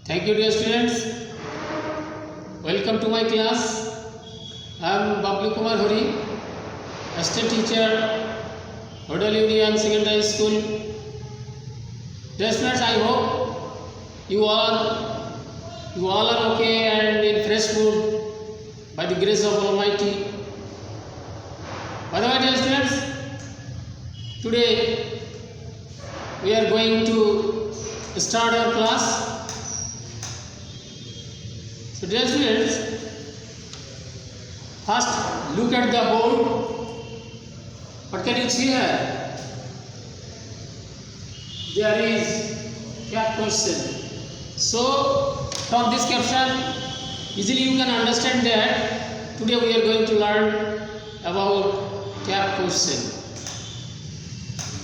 Thank you, dear students. Welcome to my class. I am Bablu Kumar, assistant teacher, Haridhali Secondary School. Dear students, I hope you all are okay and in fresh mood by the grace of Almighty. By the way, dear students, today we are going to start our class. So dear students, first look at the board. What can you see here? There is a question. So from this caption, easily you can understand that today we are going to learn about cap question.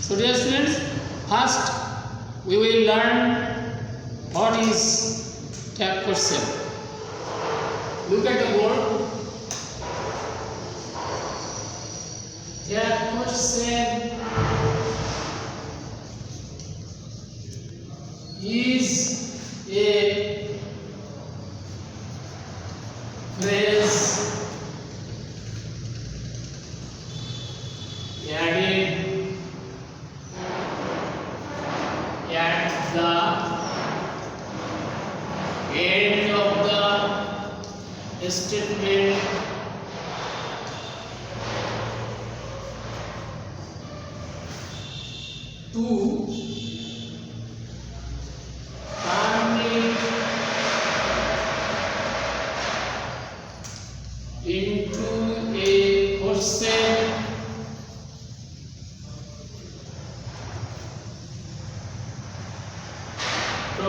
So dear students, first we will learn what is cap question. Look at the board. Cap question is a phrase added at the end of the statement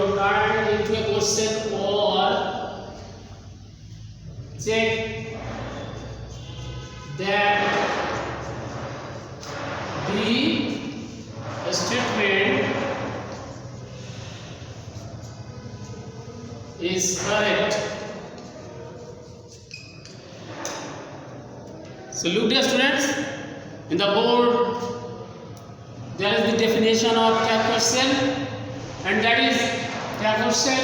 to turn it into a question or check that the statement is correct. So look, dear students, in the board there is the definition of cap question, and that is cap question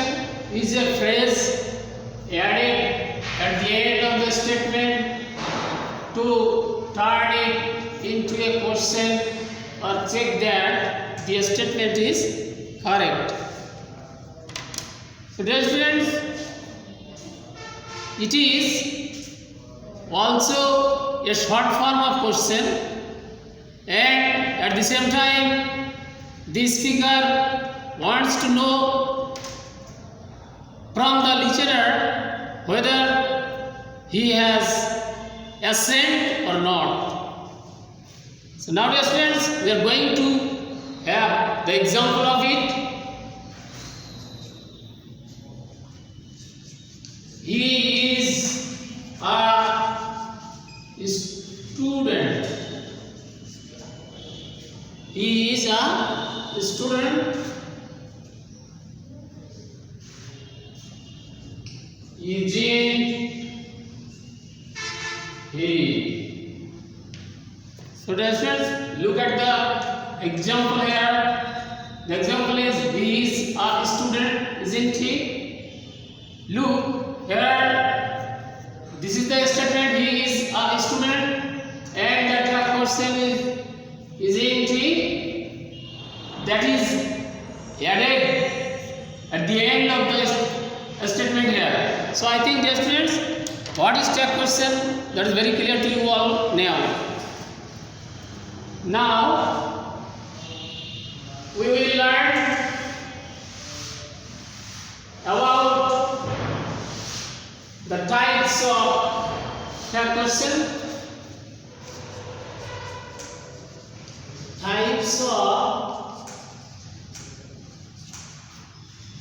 is a phrase added at the end of the statement to turn it into a question or check that the statement is correct. So dear students, it is also a short form of question, and at the same time the speaker wants to know from the listener whether he has assent or not. So now dear students, we are going to have the example of it. He is a student. He is a student. Eugene he. So dear students, look at the example here. The example is he is a student, isn't he? Look here. This is the statement, he is a student, and that the question is isn't he? That is added at the end of the statement here. So I think, dear students, what is cap question, that is very clear to you all now. Now we will learn about the types of cap question. Types of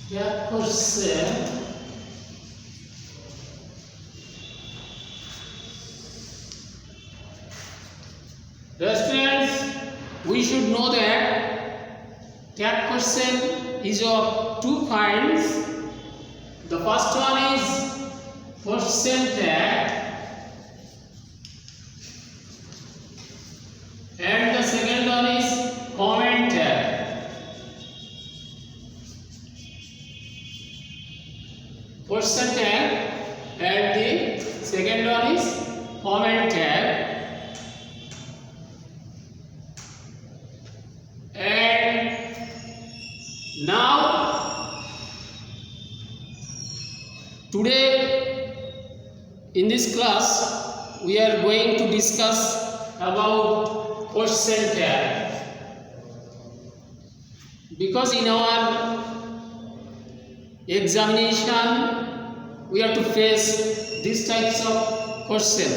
cap question. Dear students, we should know that cap question is of two kinds. The first one is question tag, and the second one is comment tag. question tag, and the second one is format tag. And now today in this class we are going to discuss about question tag, because in our examination we have to face these types of question,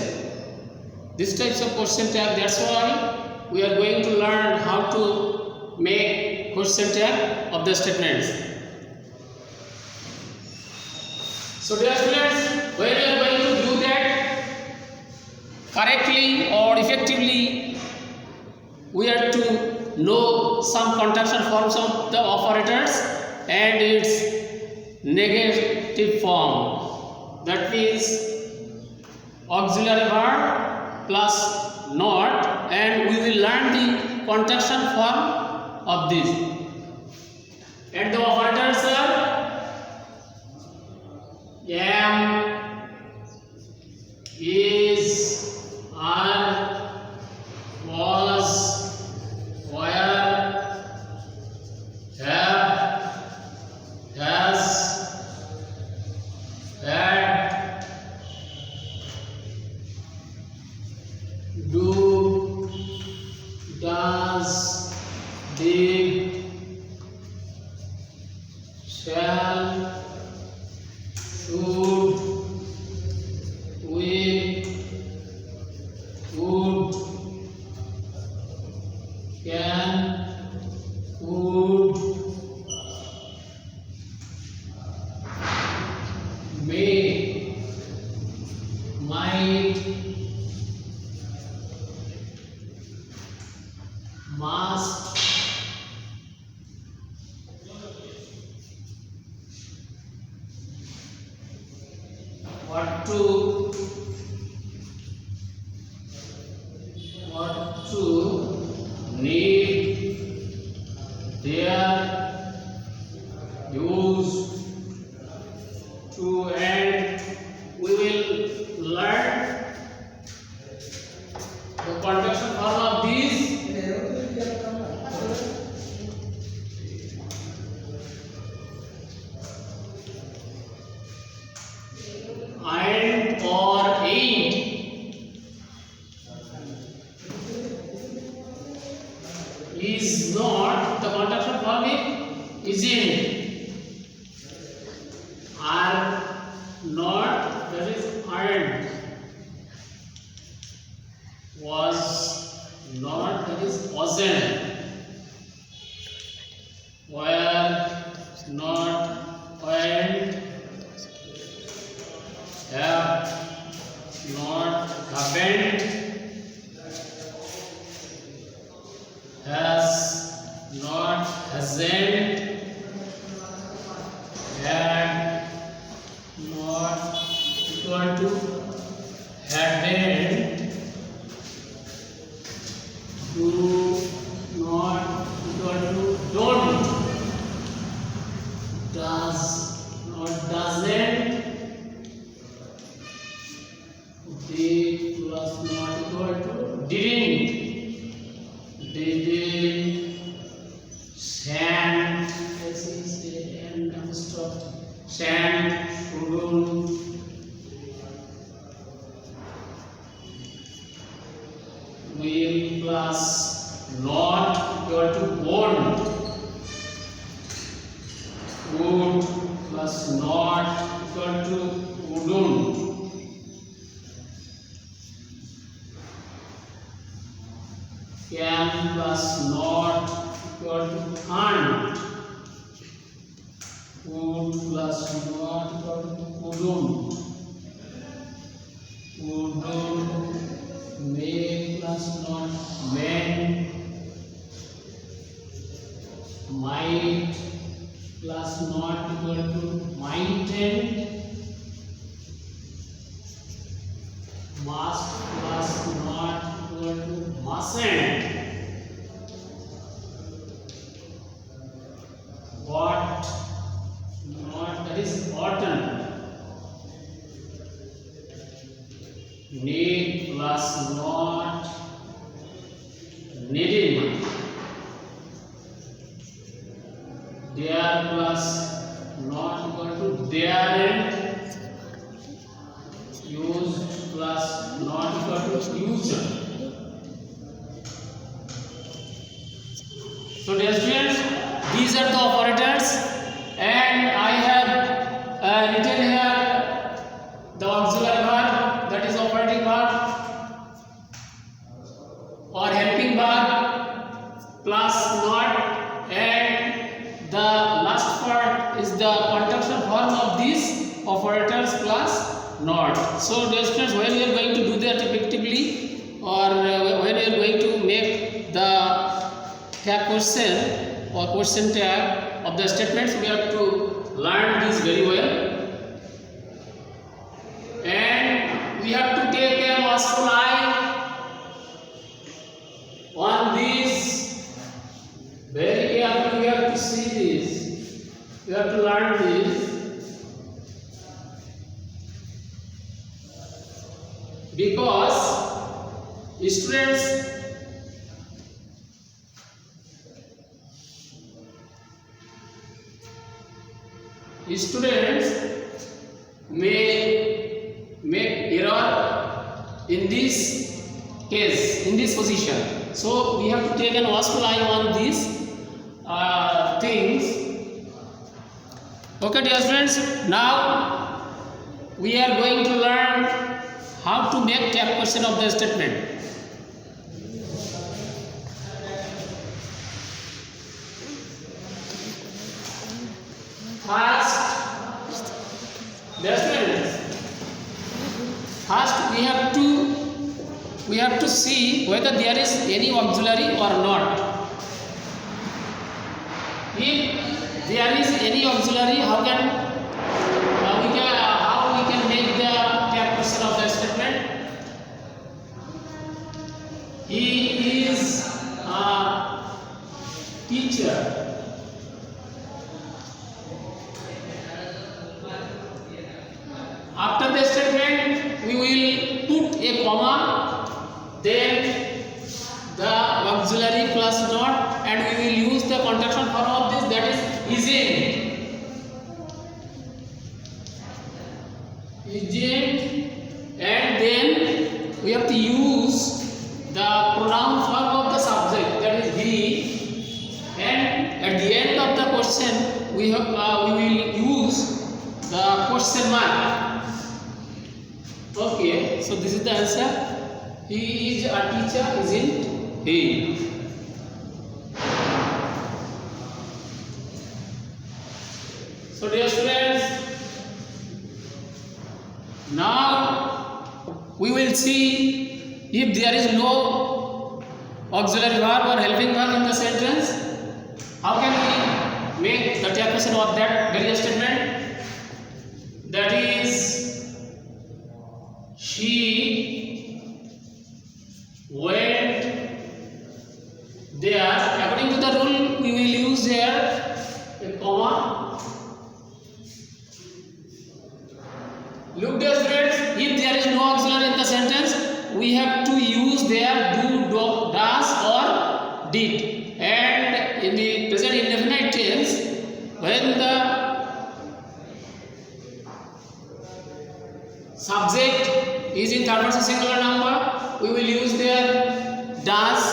tag. That's why we are going to learn how to make question tag of the statements. So dear students, when we are going to do that correctly or effectively, we have to know some contraction forms of the operators and its negative form, that means auxiliary verb plus not, and we will learn the contraction form of this. And the operators are am, is, are, was, were, have, has, had, do, does, did, shall, should, will, would, can, would, may, might, must, what to, need, dare, use, to, and we will learn the contraction form of these. And or ain't is not, the contraction form is isn't, are not, that is aren't, was not, that is wasn't, were not, weren't, have not, haven't, has not, hasn't, had not, equal to, hadn't, do not, equal to, don't, does not, doesn't, did plus not equal to, didn't, shan't, and stop, shan't, shouldn't, will plus not equal to, won't, would plus not equal to, wouldn't, can plus not equal to, can't, would plus not equal to, wouldn't, may plus not, may, might plus not equal to, mightn't, must plus not equal to, mustn't, what not, that is oughtn't, plus not needed. There plus not equal to there and used plus not equal to used. So dear students, these are the operators, and I have written here the auxiliary verb, that is operating verb or helping verb plus not, and the last part is the contraction form of these operators plus not. So dear students, when we are going to do that effectively, or when we are going to make the tag question or question tag of the statements, we have to learn this very well, and we have to take a watchful eye on this. Very carefully we have to see this, we have to learn this, because students may make error in this case, in this position. So we have to take an watchful eye on these things. Okay dear students, now we are going to learn how to make tag question of the statement. First we have to see whether there is any auxiliary or not. If there is any auxiliary, how we can make the tag question of the statement? He is a teacher. After the statement, we will put a comma, then the auxiliary plus not, and we will use the contraction form of this, that is isn't, and then we have to use the pronoun form of the subject, that is he, and at the end of the question we will use the question mark. Okay, so this is the answer. He is a teacher, isn't he? So dear students, now we will see if there is no auxiliary verb or helping verb in the sentence, how can we make the tag question of that very statement? That is, she went there. According to the rule, we will use here a comma. Look dear students, if there is no auxiliary in the sentence, we have to use there do, does or did. And in the present indefinite tense, when the subject is in third person singular number, we will use there does.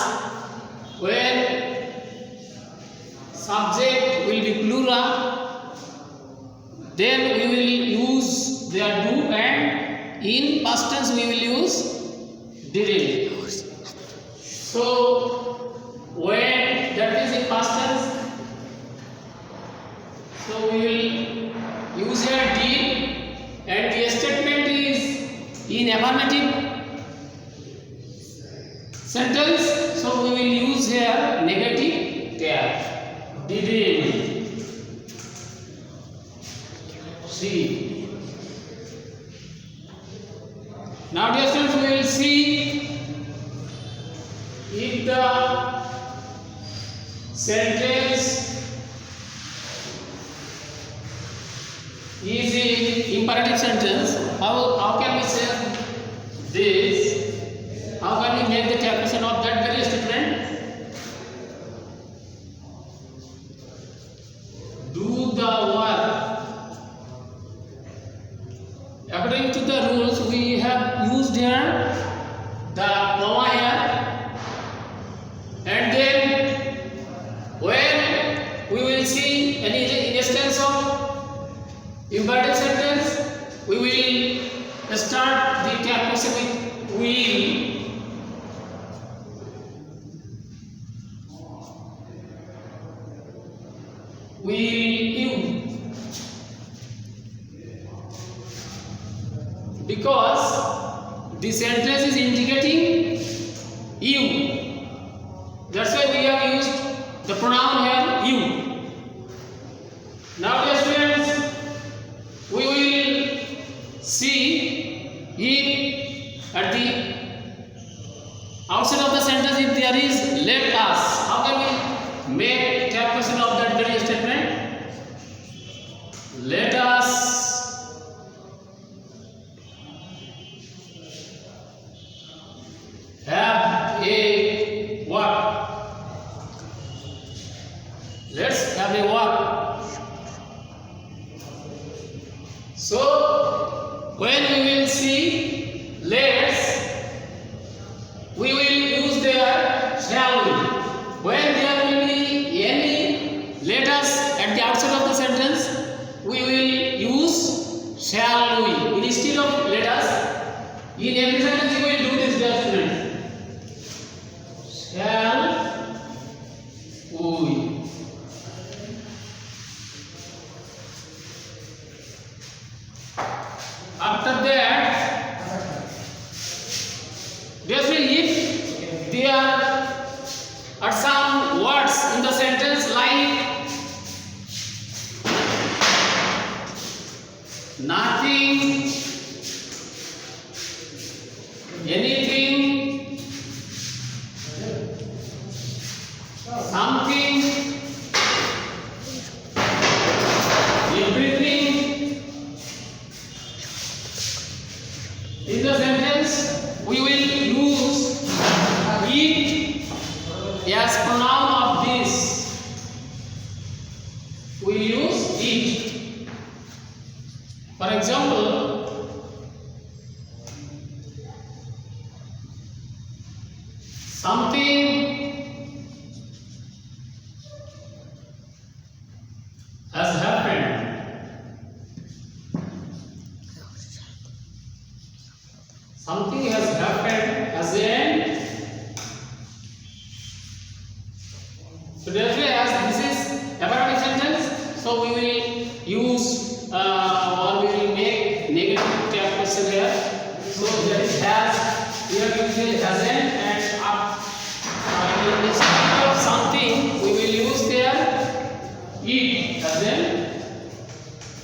When subject will be plural, then we will use their do, and in past tense we will use didn't. So when that is in past tense, so we will use here did, and the statement is in affirmative sentence, so we will use here negative tag, didn't see. Now dear students, we will see if the sentence is in imperative sentence. How can we say this? how can we make the calculation of that very statement? Do the work. According to the rules, we have used here the comma here, and then when we will see any instance of imperative sentence, we will start the calculation with will. Will you, because the sentence is indicating you, that's why we have used the pronoun here you. Now dear students, we will see if at the outside of the sentence if there is let us, how can we make calculation of that very statement? Let us have a walk. Let's have a walk. So when we will see let's, we will use their shall we. When there will be any let us at the outside of the sentence, we will use shall we instead of let us. In every sentence we will do this, dear students. Shall we. After that, dear students, if there are some words in the sentence like nothing, anything, something, everything, in the sentence we will use it as pronoun of this. We use it. For example, something has happened. Something has happened as in. So therefore, as this is affirmative sentence, so we will use or we will make negative calculation here. So there is has, we have used it as an, and up instead of something we will use there it as in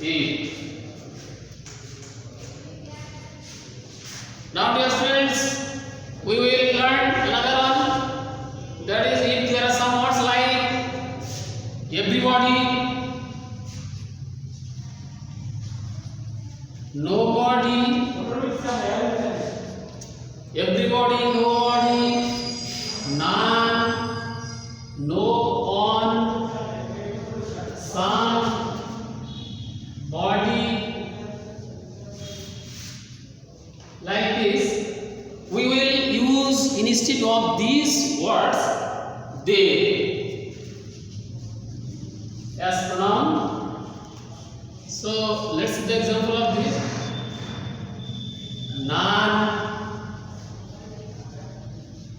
it. Now dear students, we will learn another one, that is if there are some words like everybody, nobody, everybody, nobody, none, no, on, some, body, like this, we will use instead of these words they as pronoun. So let's see the example of this. None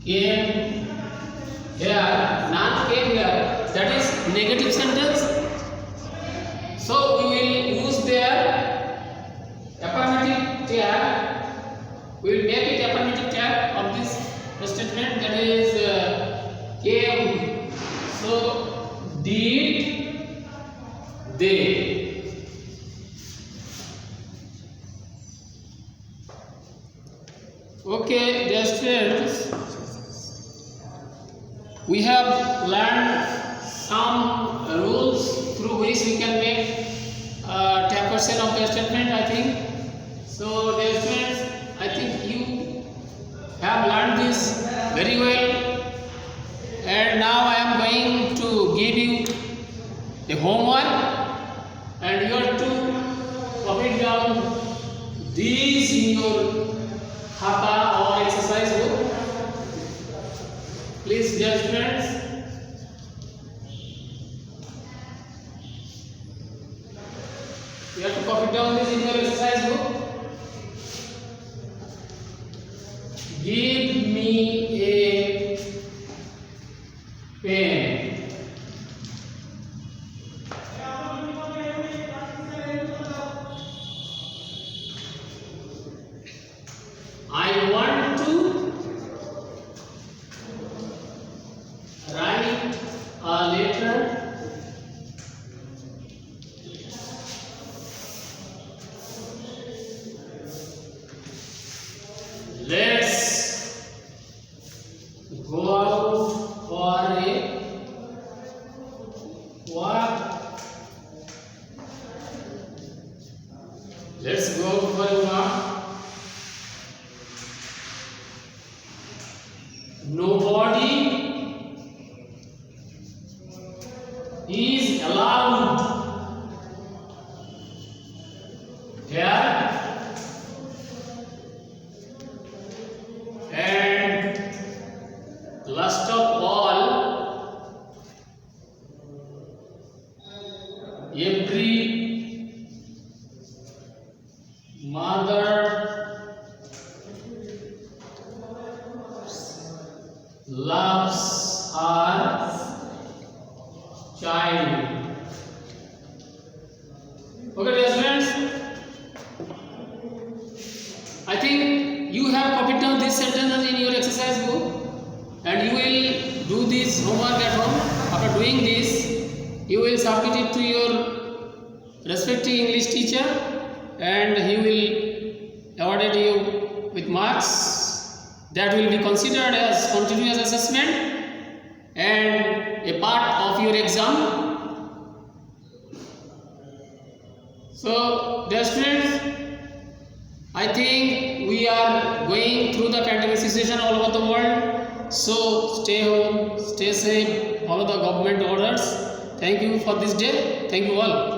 came here. None came here. That is negative sentence. So we will use their affirmative tag. We will make it affirmative tag of this statement, that is came. So did they. Okay, dear students, we have learned some rules through which we can make calculation of the statement, I think. So dear students, I think you have learned this Very well. And now I am going to give you a homework, and you have to copy down these in your khata or exercise book. Please, dear students. You have to copy down this in your exercise book. Give me a pen. I want to write a letter Let's go out for a walk. Let's go for a walk. Nobody is allowed here. And last of all, every mother loves her child. Okay, dear students, I think you have copied down these sentences in your exercise book, and you will do this homework at home. After doing this, you will submit it to your respective English teacher, and he will award you with marks that will be considered as continuous assessment and a part of your exam. So, dear students, I think we are going through the pandemic situation all over the world. So stay home, stay safe, follow the government orders. Thank you for this day. Thank you all.